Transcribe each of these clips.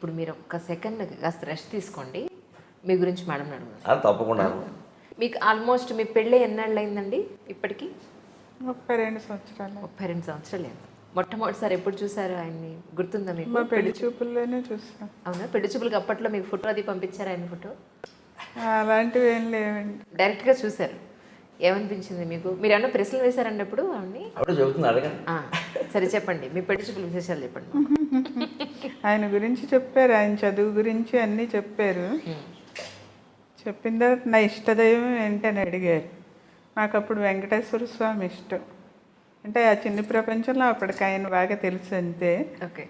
ఇప్పుడు మీరు ఒక్క సెకండ్ కాస్త రెస్ట్ తీసుకోండి. మీ గురించి మేడం అడుగుతాను. అది తప్పకుండా. మీకు ఆల్మోస్ట్ మీ పెళ్ళి ఎన్నాళ్ళు అయిందండి ఇప్పటికి? 32 సంవత్సరాలు. 32 సంవత్సరాలు అయింది. మొట్టమొదటిసారి ఎప్పుడు చూసారు ఆయన్ని, గుర్తుందా మీకు? మా పెళ్లి చూపుల్లోనే చూస్తాం. అవునా? పెళ్లి చూపులకి అప్పట్లో మీకు ఫోటో అది పంపించారు, ఆయన ఫోటో? అలాంటివి ఏం లేవండి. డైరెక్ట్గా చూశారు. ఏమనిపించింది మీకు? మీరు ఏమన్నా ప్రశ్నలు వేశారండి అప్పుడు ఆవిడ్ని? అప్పుడు చెబుతుంది అడగండి. సరే చెప్పండి, మీ పెళ్లి చూపుల విశేషాలు చెప్పండి. ఆయన గురించి చెప్పారు, ఆయన చదువు గురించి అన్నీ చెప్పారు. చెప్పిన తర్వాత నా ఇష్టదైవం ఏంటని అడిగారు. నాకు అప్పుడు వెంకటేశ్వర స్వామి ఇష్టం. అంటే ఆ చిన్న ప్రపంచంలో అప్పటికి ఆయన బాగా తెలుసు అంతే. ఓకే.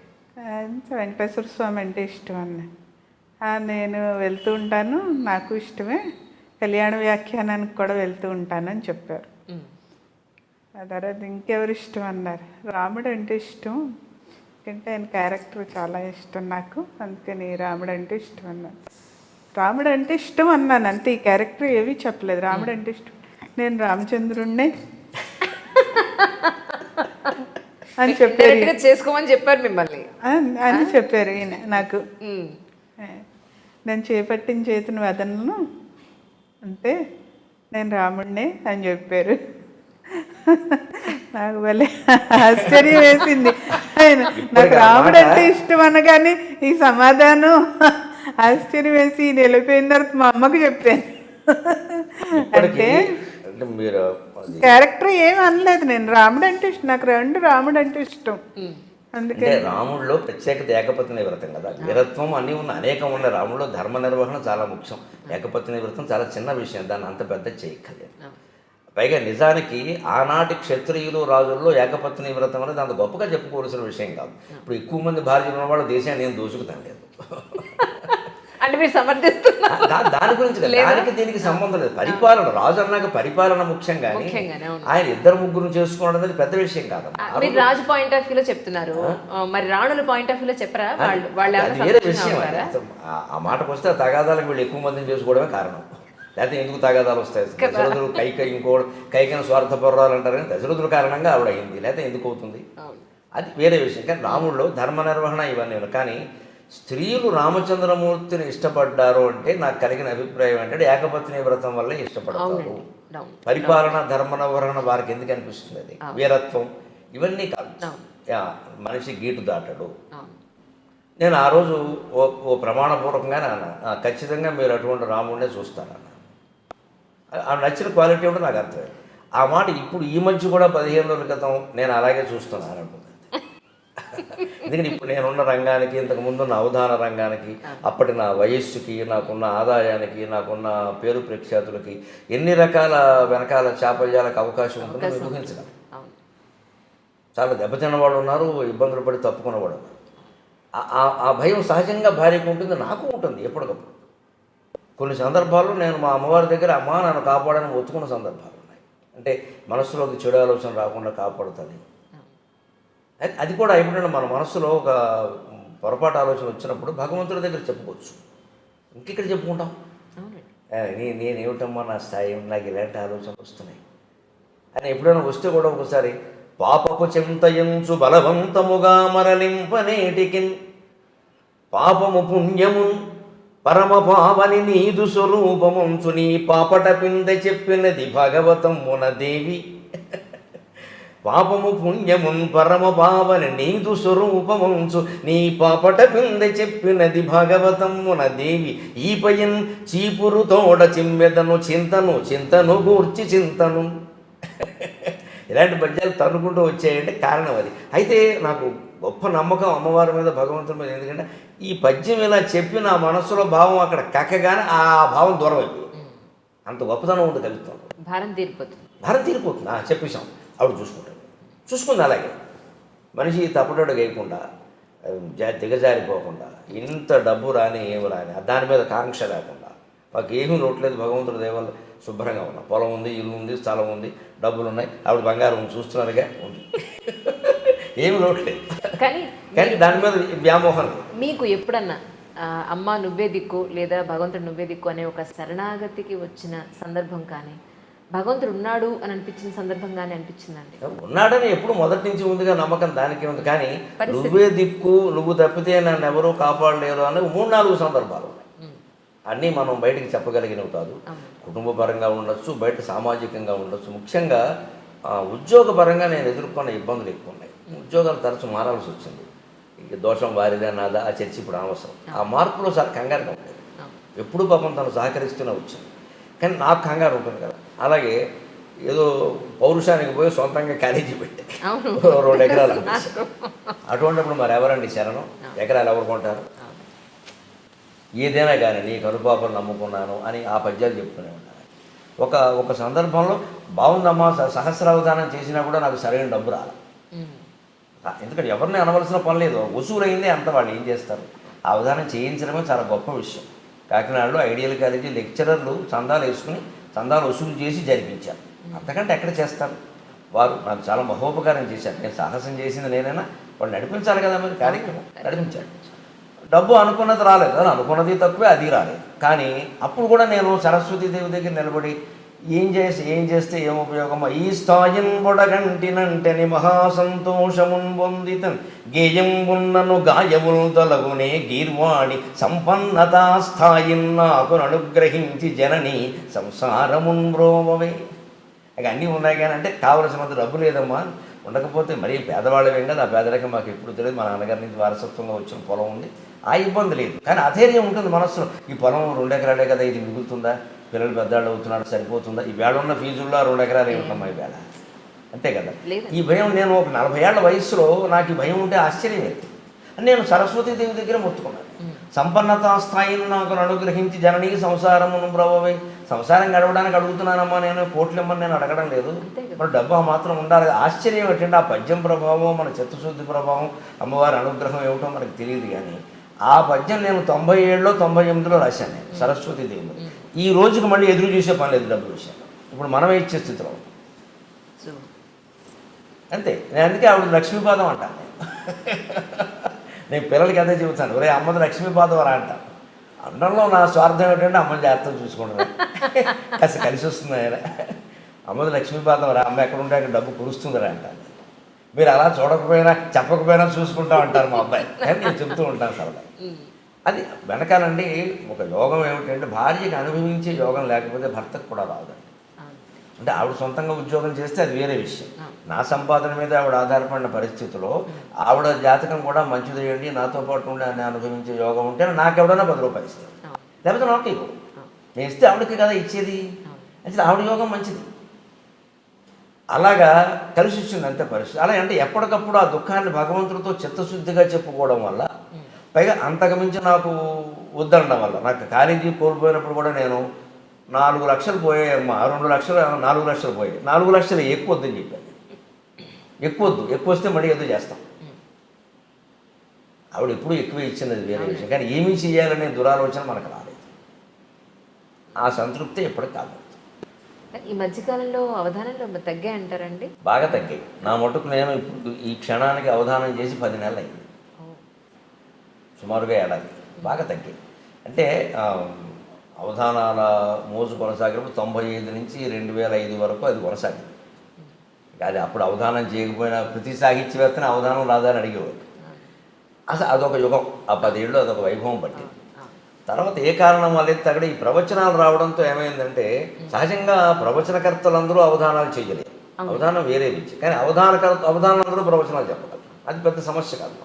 వెంకటేశ్వర స్వామి అంటే ఇష్టం అన్న. నేను వెళ్తూ ఉంటాను, నాకు ఇష్టమే, కళ్యాణ వ్యాఖ్యానానికి కూడా వెళ్తూ ఉంటానని చెప్పారు. ఆ తర్వాత ఇంకెవరు ఇష్టం అన్నారు. రాముడు అంటే ఇష్టం, ఎందుకంటే ఆయన క్యారెక్టర్ చాలా ఇష్టం నాకు, అందుకని రాముడు అంటే ఇష్టం అన్నాను. రాముడు అంటే ఇష్టం అన్నాను అంతే, ఈ క్యారెక్టర్ ఏమీ చెప్పలేదు. రాముడు అంటే ఇష్టం, నేను రామచంద్రుణ్ణే అని చెప్పారు. చేసుకోమని చెప్పారు మిమ్మల్ని అని చెప్పారు ఈయన నాకు. నేను చేపట్టిన చేతిని వదలను అంతే, నేను రాముడినే అని చెప్పారు. నాకు భలే ఆశ్చర్యం వేసింది. ఆయన నాకు రాముడు అంటే ఇష్టం అనగానే ఈ సమాధానం ఆశ్చర్యం వేసి వెళ్ళిపోయిన తర్వాత మా అమ్మకు చెప్పాను. అంటే క్యారెక్టర్ ఏమి అనలేదు, నేను రాముడు అంటే ఇష్టం, నాకు రాముడు అంటే ఇష్టం. అందుకే రాముడిలో ప్రత్యేకత ఏకపత్ని వ్రతం కదా, వీరత్వం అన్నీ ఉన్న అనేకం ఉన్న రాముడిలో ధర్మ నిర్వహణ చాలా ముఖ్యం. ఏకపత్ని వ్రతం చాలా చిన్న విషయం, దాన్ని అంత పెద్ద చేయక్కర్లేదు. పైగా నిజానికి ఆనాటి క్షత్రియులు రాజుల్లో ఏకపత్ని వ్రతం అనేది అంత గొప్పగా చెప్పుకోవాల్సిన విషయం కాదు. ఇప్పుడు ఎక్కువ మంది భార్యలు ఉన్న వాళ్ళ దేశాన్ని నేను దోచుకుతాను లేదు అంటే మీరు సమర్థిస్తున్నారు. దాని గురించి దానికి దీనికి సంబంధం లేదు. పరిపాలన, రాజు అన్నాక పరిపాలన ముఖ్యం, కానీ ఆయన ఇద్దరు ముగ్గురు చేసుకోవడం అనేది పెద్ద విషయం కాదు. మీరు రాజు పాయింట్ ఆఫ్ వ్యూలో చెప్తున్నారు, మరి రాణుల పాయింట్ ఆఫ్ వ్యూలో చెప్పరా? వేరే విషయం. ఆ మాటకు వస్తే తగాదాలకు వీళ్ళు ఎక్కువ మందిని చేసుకోవడమే కారణం. లేకపోతే ఎందుకు తగాదాలు వస్తాయి? దశరథుడు కైకైన స్వార్థపరురాలు అంటారు, కానీ దశరథుడు కారణంగా ఆవిడ అయింది, లేకపోతే ఎందుకు అవుతుంది? అది వేరే విషయం. కానీ రాముడిలో ధర్మ నిర్వహణ ఇవన్నీ ఉన్నాయి. కానీ స్త్రీలు రామచంద్రమూర్తిని ఇష్టపడ్డారు అంటే నాకు కలిగిన అభిప్రాయం ఏంటంటే ఏకపత్ని వ్రతం వల్లే ఇష్టపడతారు. పరిపాలన, ధర్మ నిర్వహణ వారికి ఎందుకు అనిపిస్తుంది? అది వీరత్వం ఇవన్నీ కాదు. మనిషి గీటు దాటడు. నేను ఆ రోజు ఓ ప్రమాణపూర్వకంగానే అన్నా, ఖచ్చితంగా మీరు అటువంటి రాముడినే చూస్తారన్న. ఆ నచ్చిన క్వాలిటీ ఉంటే నాకు అర్థమైంది. ఆ మాట ఇప్పుడు ఈ మధ్య కూడా 15 రోజుల క్రితం నేను అలాగే చూస్తున్నాను అనుకుంది. ఎందుకంటే ఇప్పుడు నేనున్న రంగానికి, ఇంతకుముందున్న అవధాన రంగానికి, అప్పటి నా వయస్సుకి, నాకున్న ఆదాయానికి, నాకున్న పేరు ప్రఖ్యాతులకి ఎన్ని రకాల వెనకాల చాపల్యాలకు అవకాశం ఉంటుందో ఊహించడం. చాలా దెబ్బతిన్న వాళ్ళు ఉన్నారు, ఇబ్బందులు పడి తప్పుకున్నవాడు ఉన్నారు. ఆ భయం సహజంగా భార్యకు ఉంటుంది, నాకు ఉంటుంది ఎప్పటికప్పుడు. కొన్ని సందర్భాల్లో నేను మా అమ్మవారి దగ్గర అమ్మ నన్ను కాపాడని ఒత్తుకున్న సందర్భాలు ఉన్నాయి. అంటే మనస్సులోకి చెడు ఆలోచన రాకుండా కాపాడుతుంది. అది కూడా ఎప్పుడైనా మన మనస్సులో ఒక పొరపాటు ఆలోచన వచ్చినప్పుడు భగవంతుడి దగ్గర చెప్పుకోవచ్చు. ఇంకెక్కడ చెప్పుకుంటాం? నేనేమిటమ్మా నా స్థాయి, నాకు ఇలాంటి ఆలోచనలు వస్తున్నాయి అని ఎప్పుడైనా వస్తే కూడా ఒకసారి పాపపు చింతయంచు బలవంతముగా మరలింపనేటికిన్ పాపము పుణ్యము పరమ పావని నీదు స్వరూపముంచు నీ పాపట పింద చెప్పినది భగవతమున దేవి. పాపము పుణ్యమున్ పరమ పావని నీదు స్వరూపముంచు నీ పాపట పింద చెప్పినది భగవతమున దేవి. ఈపయన్ చీపురు తోడ చిమ్మెదను చింతను చింతను గూర్చి చింతను. ఇలాంటి పద్యాలు తన్నుకుంటూ వచ్చాయంటే కారణం అది. అయితే నాకు గొప్ప నమ్మకం అమ్మవారి మీద, భగవంతుడి మీద. ఎందుకంటే ఈ పద్యం ఇలా చెప్పి నా మనస్సులో భావం అక్కడ కక్కగానే ఆ భావం దూరం అయిపోయింది. అంత గొప్పతనం ఉంది కలుగుతాం. భారం తీరిపోతుంది. చెప్పేశాం. ఆవిడ చూసుకుంది అలాగే. మనిషి తప్పుడోడు వేయకుండా, దిగజారిపోకుండా, ఇంత డబ్బు రాని ఏమి రాని, దాని మీద కాంక్ష లేకుండా, మాకు ఏమీ లోట్లేదు, భగవంతుడి దేవల్ల శుభ్రంగా ఉన్నా. పొలం ఉంది, ఇల్లు ఉంది, స్థలం ఉంది, డబ్బులు ఉన్నాయి, ఆవిడ బంగారం చూస్తున్నారుగా ఉంది, ఏమి లోట్లేదు. కానీ దాని మీద వ్యామోహం. మీకు ఎప్పుడన్నా అమ్మ నువ్వే దిక్కు లేదా భగవంతుడు నువ్వే దిక్కు అనే ఒక శరణాగతికి వచ్చిన సందర్భం కానీ, భగవంతుడు ఉన్నాడు అని అనిపించిన సందర్భంగానే అనిపించిందండి. ఉన్నాడని ఎప్పుడు మొదటి నుంచి ముందుగా నమ్మకం దానికి ఉంది. కానీ నువ్వే దిక్కు, నువ్వు తప్పితే నన్ను ఎవరూ కాపాడలేరు అని 3-4 సందర్భాలు ఉన్నాయి. అన్నీ మనం బయటికి చెప్పగలిగినవి కాదు. కుటుంబ పరంగా ఉండొచ్చు, బయట సామాజికంగా ఉండొచ్చు. ముఖ్యంగా ఉద్యోగపరంగా నేను ఎదుర్కొన్న ఇబ్బందులు ఎక్కువ ఉన్నాయి. ఉద్యోగాలు తరచు మారాల్సి వచ్చింది. ఇక దోషం వారిదా నాదా ఆ చర్చ ఇప్పుడు అనవసరం. ఆ మార్పులో సార్ కంగారుగా ఉండేది. ఎప్పుడు పాపం తను సహకరిస్తూనే వచ్చింది, కానీ నాకు కంగారు ఉంటుంది కదా. అలాగే ఏదో పౌరుషానికి పోయి సొంతంగా కాలేజీ పెట్టే 2 ఎకరాలు అటువంటిప్పుడు మరి ఎవరండి శరణం? ఎకరాలు ఎవరు కొంటారు? ఏదైనా కానీ నీ కనుపాపలు నమ్ముకున్నాను అని ఆ పద్యాలు చెప్తూనే ఉన్నాను. ఒక సందర్భంలో బాగుందమ్మా సహస్రావధానం చేసినా కూడా నాకు సరైన డబ్బు రాలి. ఎందుకంటే ఎవరిని అనవలసిన పని లేదు, వసూలైందే అంత. వాళ్ళు ఏం చేస్తారు? ఆ అవధానం చేయించడమే చాలా గొప్ప విషయం. కాకినాడలో ఐడియల్ కాలేజీ లెక్చరర్లు చందాలు వేసుకుని చందాలు వసూలు చేసి జరిపించారు. అంతకంటే ఎక్కడ చేస్తారు? వారు నాకు చాలా మహోపకారం చేశారు. నేను సాహసం చేసింది నేనైనా, వాళ్ళు నడిపించాలి కదా, మరి కార్యక్రమం నడిపించారు. డబ్బు అనుకున్నది రాలేదు, అది అనుకున్నది తక్కువే, అది రాలేదు. కానీ అప్పుడు కూడా నేను సరస్వతీదేవి దగ్గర నిలబడి ఏం చేస్తే ఏం ఉపయోగమో ఈ స్థాయిన్ బొడగంటినంటని మహాసంతోషమున్ పొందితన్ గేయంబున్నను గాయముల్ తొలగునే గీర్వాణి సంపన్నతా స్థాయిన్ నాకు అనుగ్రహించి జనని సంసారమున్ బ్రోవవే. ఇక అన్నీ ఉన్నాయి కానీ అంటే కావలసినంత డబ్బు లేదమ్మా, ఉండకపోతే మరీ పేదవాళ్ళమేం కదా. ఆ పేదరికం మాకు ఎప్పుడు తెలియదు. మా నాన్నగారి నుంచి వారసత్వంగా వచ్చిన పొలం ఉంది, ఆ ఇబ్బంది లేదు. కానీ అధైర్యం ఉంటుంది మనసులో. ఈ పొలం 2 ఎకరాలే కదా, ఇది మిగులుతుందా? పిల్లలు పెద్దవాళ్ళు అవుతున్నాడు, సరిపోతుందా? ఈ వేళ ఉన్న ఫీజుల్లో 2 ఎకరాలు ఏమిటమ్మా ఈ వేళ? అంతే కదా. ఈ భయం నేను ఒక 40 ఏళ్ల వయసులో నాకు ఈ భయం ఉంటే ఆశ్చర్యం లేదు. నేను సరస్వతీదేవి దగ్గర మొత్తుకున్నాను. సంపన్నతా స్థాయిని నాకు అనుగ్రహించి జననీ సంసారమును బ్రవవే. సంసారం గడవడానికి అడుగుతున్నానమ్మా, నేను కోట్లమ్మని నేను అడగడం లేదు. మరి డబ్బు మాత్రం ఉండాలి. ఆశ్చర్యం ఏంటంటే ఆ పద్యం ప్రభావం, మన చిత్తశుద్ధి ప్రభావం, అమ్మవారి అనుగ్రహం ఏమిటో మనకు తెలియదు. కానీ ఆ పద్యం నేను 97లో 98లో రాశాను నేను సరస్వతీదేవి. ఈ రోజుకి మళ్ళీ ఎదురు చూసే పని లేదు డబ్బు విషయం. ఇప్పుడు మనమే ఇచ్చే స్థితిలో అంతే. నేను అందుకే ఆవిడ లక్ష్మీపాదం అంటాను. నేను పిల్లలకి అదే చెబుతాను, ఒరే అమ్మది లక్ష్మీపాదం రా అంటాను. అందరిలో నా స్వార్థం ఏంటంటే అమ్మని జాగ్రత్తగా చూసుకుంటున్నాను, కాస్త కలిసి వస్తుంది ఆయన. అమ్మది లక్ష్మీపాదం రా, అమ్మ ఎక్కడ ఉంటే అక్కడ డబ్బు కురుస్తుందిరా అంటాను. మీరు అలా చూడకపోయినా చెప్పకపోయినా చూసుకుంటా ఉంటారు మా అబ్బాయి, కానీ నేను చెప్తూ ఉంటాను సరదా. అది వెనకాలండి ఒక యోగం ఏమిటంటే భార్యకి అనుభవించే యోగం లేకపోతే భర్తకు కూడా రాదండి. అంటే ఆవిడ సొంతంగా ఉద్యోగం చేస్తే అది వేరే విషయం. నా సంపాదన మీద ఆవిడ ఆధారపడిన పరిస్థితిలో ఆవిడ జాతకం కూడా మంచిదేయండి, నాతో పాటు ఉండి అని అనుభవించే యోగం ఉంటే నాకు ఎవడన్నా 10 రూపాయలు ఇస్తాను, లేకపోతే నాకు ఇవ్వు. నేను ఇస్తే ఆవిడకి కదా ఇచ్చేది. అంటే ఆవిడ యోగం మంచిది. అలాగా కలిసి వచ్చింది అంతే పరిస్థితి. అలా అంటే ఎప్పటికప్పుడు ఆ దుఃఖాన్ని భగవంతుడితో చిత్తశుద్ధిగా చెప్పుకోవడం వల్ల, పైగా అంతకుమించి నాకు వద్దనడం వల్ల, నాకు కాలేజీ కోల్పోయినప్పుడు కూడా నేను 4 లక్షలు పోయాయమ్మా, 2 లక్షలు 4 లక్షలు పోయాయి. 4 లక్షలు ఎక్కువ వద్దని చెప్పాను. ఎక్కువ వస్తే మళ్ళీ ఏదో చేస్తాం. ఆవిడ ఎప్పుడు ఎక్కువే ఇచ్చినది వేరే విషయం, కానీ ఏమీ చేయాలనే దురాలోచన మనకు రాలేదు. ఆ సంతృప్తి ఎప్పటికి కాదు. ఈ మధ్యకాలంలో అవధానంలో తగ్గాయి అంటారండి? బాగా తగ్గాయి. నా మటుకు నేను ఇప్పుడు ఈ క్షణానికి అవధానం చేసి 10 నెలలు అయింది, సుమారుగా ఏడాది. బాగా తగ్గాయి. అంటే అవధానాల మోజు కొనసాగినప్పుడు 95 నుంచి 2005 వరకు అది కొనసాగింది. అది అప్పుడు అవధానం చేయకపోయినా ప్రతి సాహిత్యవేత్తని అవధానం రాదని అడిగేవాడు. అసలు అదొక యుగం. ఆ 10 ఏళ్ళు అదొక వైభవం పట్టింది. తర్వాత ఏ కారణం వల్ల తగ్గడ ఈ ప్రవచనాలు రావడంతో ఏమైందంటే, సహజంగా ప్రవచనకర్తలందరూ అవధానాలు చేయలేదు, అవధానం వేరే విద్య. కానీ అవధానందరూ ప్రవచనాలు చెప్పగలరు, అది పెద్ద సమస్య కాదు.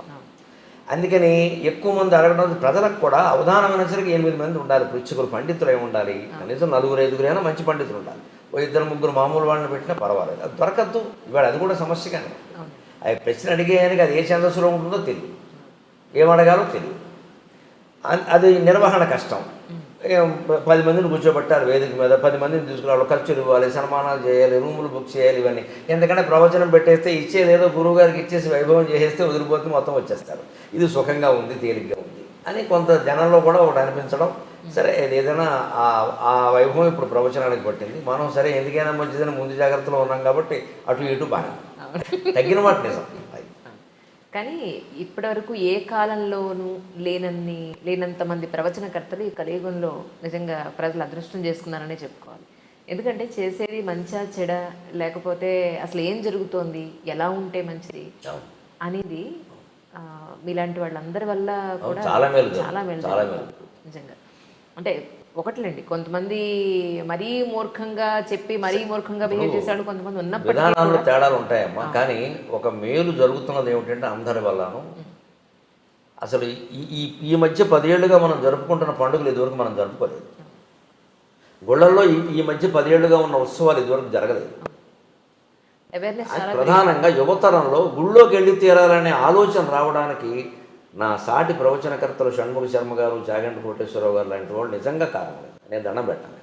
అందుకని ఎక్కువ మంది అడగడం, ప్రజలకు కూడా అవధానం అనేసరికి 8 మంది ఉండాలి, పృచ్ఛకులు, పండితులు ఏమి ఉండాలి, కనీసం 4-5 అయినా మంచి పండితులు ఉండాలి. 2-3 మామూలు వాళ్ళని పెట్టినా పర్వాలేదు, అది దొరకద్దు. ఇవాళ అది కూడా సమస్యగానే. అవి ప్రశ్న అడిగేయానికి అది ఏ ఛందస్సులో ఉంటుందో తెలియదు, ఏమడగాలో తెలియదు. అది నిర్వహణ కష్టం. 10 మందిని కూర్చోబెట్టారు వేదిక మీద, 10 మందిని తీసుకురావాలి, ఖర్చులు ఇవ్వాలి, సన్మానాలు చేయాలి, రూములు బుక్ చేయాలి, ఇవన్నీ. ఎందుకంటే ప్రవచనం పెట్టేస్తే ఇచ్చేదేదో గురువు గారికి ఇచ్చేసి వైభవం చేసేస్తే వదిలిపోతే మొత్తం వచ్చేస్తారు. ఇది సుఖంగా ఉంది, తేలిగ్గా ఉంది అని కొంత జనంలో కూడా ఒకటి అనిపించడం. సరే ఏదైనా ఆ వైభవం ఇప్పుడు ప్రవచనానికి పట్టింది. మనం సరే ఎందుకైనా మంచిదని ముందు జాగ్రత్తలో ఉన్నాం కాబట్టి అటు ఇటు బాగా తగ్గిన మాట నిజం. కానీ ఇప్పటివరకు ఏ కాలంలోనూ లేనంత మంది ప్రవచనకర్తలు ఈ కలియుగంలో నిజంగా ప్రజలు అదృష్టం చేసుకున్నారనే చెప్పుకోవాలి. ఎందుకంటే చేసేది మంచా చెడ, లేకపోతే అసలు ఏం జరుగుతోంది, ఎలా ఉంటే మంచిది అవును. అనేది మీలాంటి వాళ్ళందరి వల్ల కూడా చాలా మేలు చాలా మేలు జరుగుతుంది. నిజంగా అంటే ఒకట్లేండి, కొంతమంది మరీ మూర్ఖంగా చెప్పి మరీ మూర్ఖంగా బిహేవ్ చేసేవాళ్ళు కొంతమంది ఉన్నప్పటికీ విధానాల్లో తేడాలు ఉంటాయమ్మా. కానీ ఒక మేలు జరుగుతున్నది ఏమిటంటే అందరి వల్లను అసలు ఈ ఈ మధ్య 10 ఏళ్ళుగా మనం జరుపుకుంటున్న పండుగలు ఇదివరకు మనం జరుపుకోలేదు. గుళ్ళల్లో ఈ మధ్య 10 ఏళ్ళుగా ఉన్న ఉత్సవాలు ఇదివరకు జరగలేదు. అవేర్నెస్ అది ప్రధానంగా యువతరంలో గుళ్ళోకి వెళ్ళి తీరాలనే ఆలోచన రావడానికి నా సాటి ప్రవచనకర్తలు షణ్ముఖ శర్మ గారు, చాగంటి కోటేశ్వరరావు గారు లాంటి వాళ్ళు నిజంగా కారణం. నేను దండం పెట్టాను.